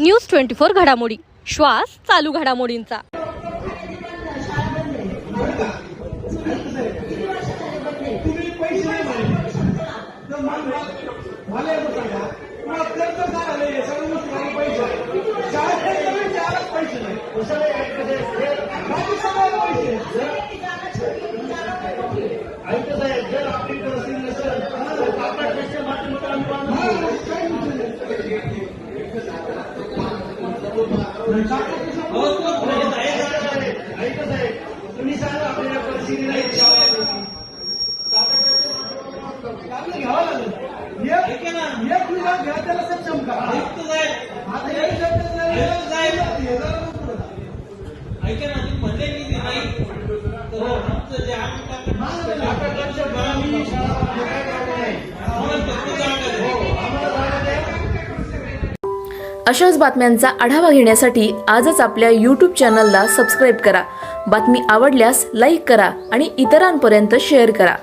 News 24 घडामोडी, श्वास चालू घडामोडींचा। तुम्ही सांगा आपल्याला परिस्थितीला घ्यावं लागेल घ्या त्याला सक्षम करा। ऐका ना तुम्ही म्हणले की नाही तर आमचं जे अशाच बातम्यांचा आढावा घेण्यासाठी आजच आपल्या YouTube चॅनलला सबस्क्राईब करा। बातमी आवडल्यास लाईक करा आणि इतरांपर्यंत शेअर करा।